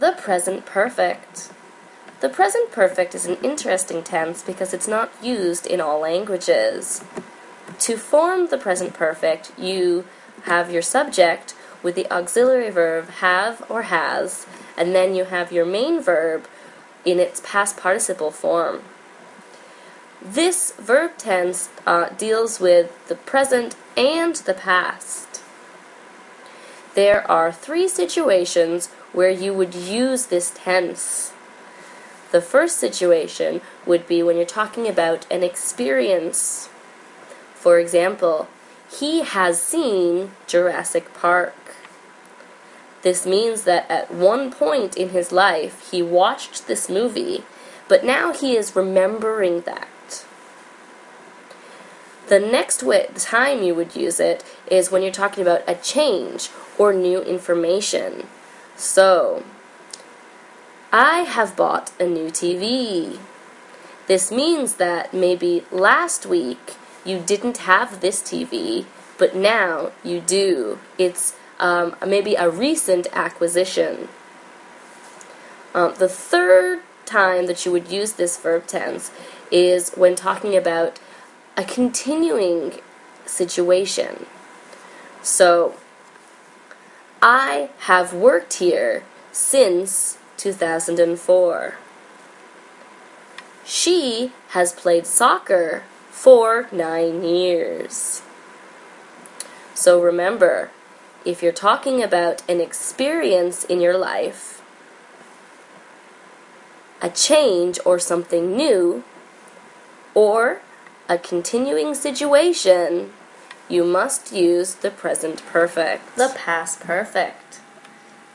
The present perfect. The present perfect is an interesting tense because it's not used in all languages. To form the present perfect, you have your subject with the auxiliary verb have or has, and then you have your main verb in its past participle form. This verb tense deals with the present and the past. There are 3 situations where you would use this tense. The first situation would be when you're talking about an experience. For example, he has seen Jurassic Park. This means that at one point in his life, he watched this movie, but now he is remembering that. The next time you would use it is when you're talking about a change or new information. So, I have bought a new TV. This means that maybe last week you didn't have this TV, but now you do. It's maybe a recent acquisition. The third time that you would use this verb tense is when talking about a continuing situation. So, I have worked here since 2004. She has played soccer for 9 years. So remember, if you're talking about an experience in your life, a change or something new, or a continuing situation, you must use the present perfect. The past perfect.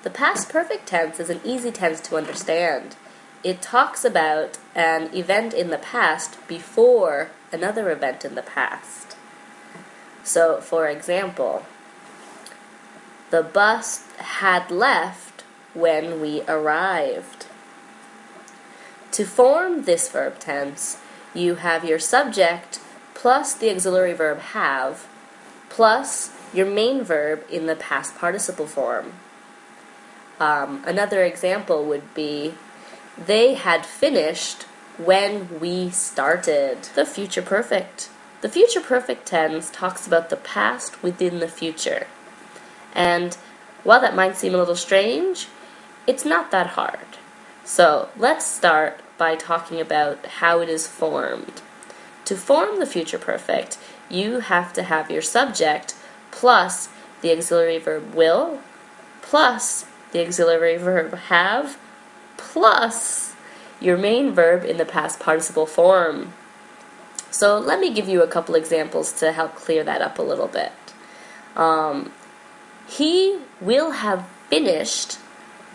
The past perfect tense is an easy tense to understand. It talks about an event in the past before another event in the past. So, for example, the bus had left when we arrived. To form this verb tense, you have your subject plus the auxiliary verb have plus your main verb in the past participle form. Another example would be, they had finished when we started. The future perfect. The future perfect tense talks about the past within the future. And while that might seem a little strange, it's not that hard. So let's start by talking about how it is formed. To form the future perfect, you have to have your subject plus the auxiliary verb will plus the auxiliary verb have plus your main verb in the past participle form. So let me give you a couple examples to help clear that up a little bit. He will have finished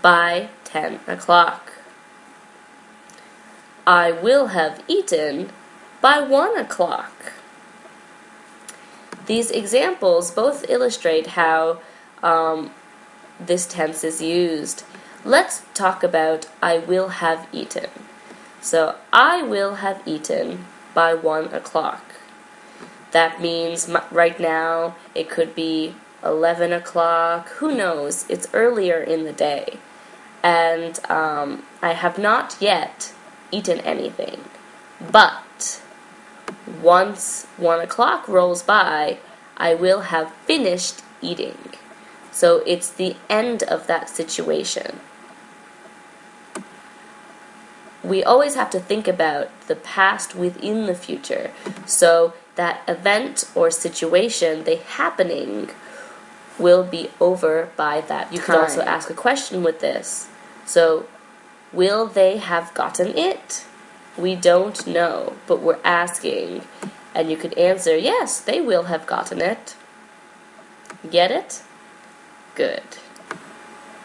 by 10 o'clock. I will have eaten by 1 o'clock. These examples both illustrate how this tense is used. Let's talk about I will have eaten. So, I will have eaten by 1 o'clock. That means right now it could be 11 o'clock, who knows, it's earlier in the day. And I have not yet eaten anything. But once 1 o'clock rolls by, I will have finished eating. So it's the end of that situation. We always have to think about the past within the future. So that event or situation, the happening, will be over by that. You could also ask a question with this. So, will they have gotten it? We don't know, but we're asking. And you could answer, yes, they will have gotten it. Get it? Good.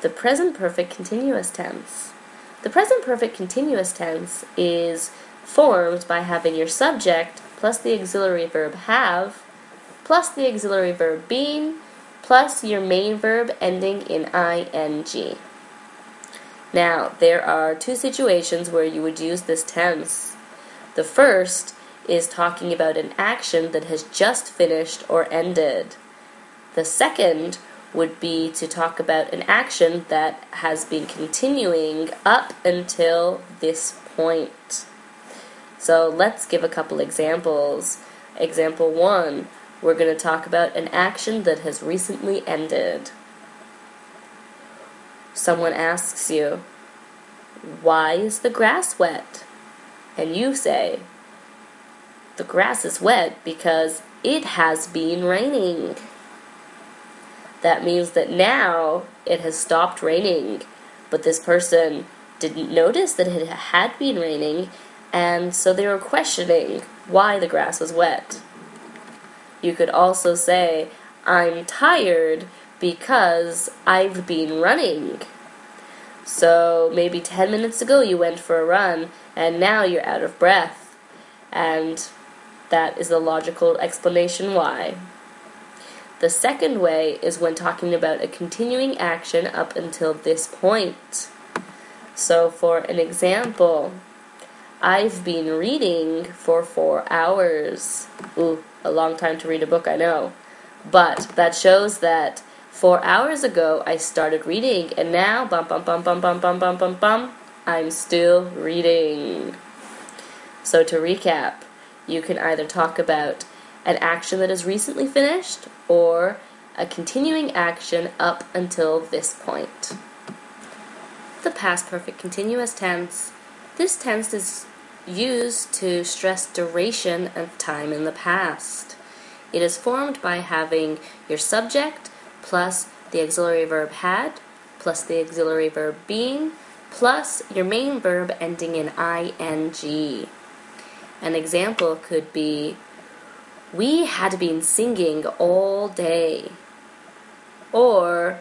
The present perfect continuous tense. The present perfect continuous tense is formed by having your subject plus the auxiliary verb have plus the auxiliary verb being plus your main verb ending in ing. Now, there are 2 situations where you would use this tense. The first is talking about an action that has just finished or ended. The second would be to talk about an action that has been continuing up until this point. So let's give a couple examples. Example 1, we're going to talk about an action that has recently ended. Someone asks you, "Why is the grass wet?" And you say, "The grass is wet because it has been raining." That means that now it has stopped raining, but this person didn't notice that it had been raining, and so they were questioning why the grass was wet. You could also say, "I'm tired because I've been running." So maybe 10 minutes ago you went for a run, and now you're out of breath. And that is a logical explanation why. The second way is when talking about a continuing action up until this point. So for an example, "I've been reading for 4 hours. Ooh, a long time to read a book, I know. But that shows that 4 hours ago I started reading, and now, I'm still reading. So to recap, you can either talk about an action that is recently finished or a continuing action up until this point. The past perfect continuous tense. This tense is used to stress duration of time in the past. It is formed by having your subject plus the auxiliary verb had plus the auxiliary verb being plus your main verb ending in ing. An example could be, "We had been singing all day." Or,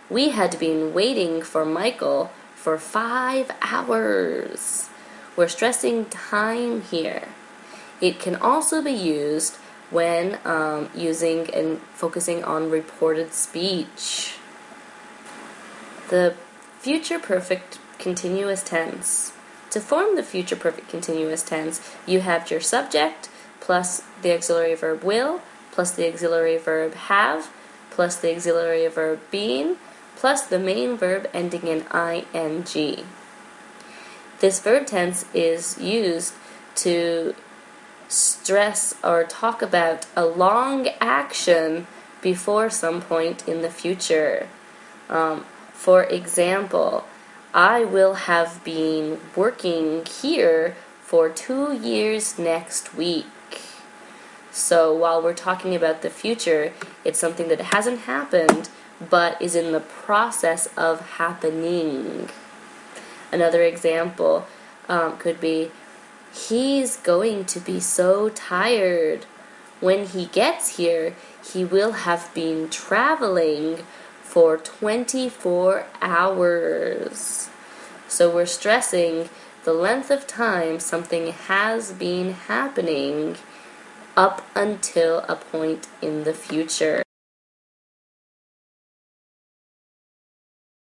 "We had been waiting for Michael for 5 hours. We're stressing time here. It can also be used when using and focusing on reported speech. The future perfect continuous tense. To form the future perfect continuous tense, you have your subject plus the auxiliary verb will plus the auxiliary verb have plus the auxiliary verb being plus the main verb ending in ing. This verb tense is used to stress or talk about a long action before some point in the future. For example, "I will have been working here for 2 years next week." So while we're talking about the future, it's something that hasn't happened but is in the process of happening. Another example could be, "He's going to be so tired. When he gets here, he will have been traveling for 24 hours. So we're stressing the length of time something has been happening up until a point in the future.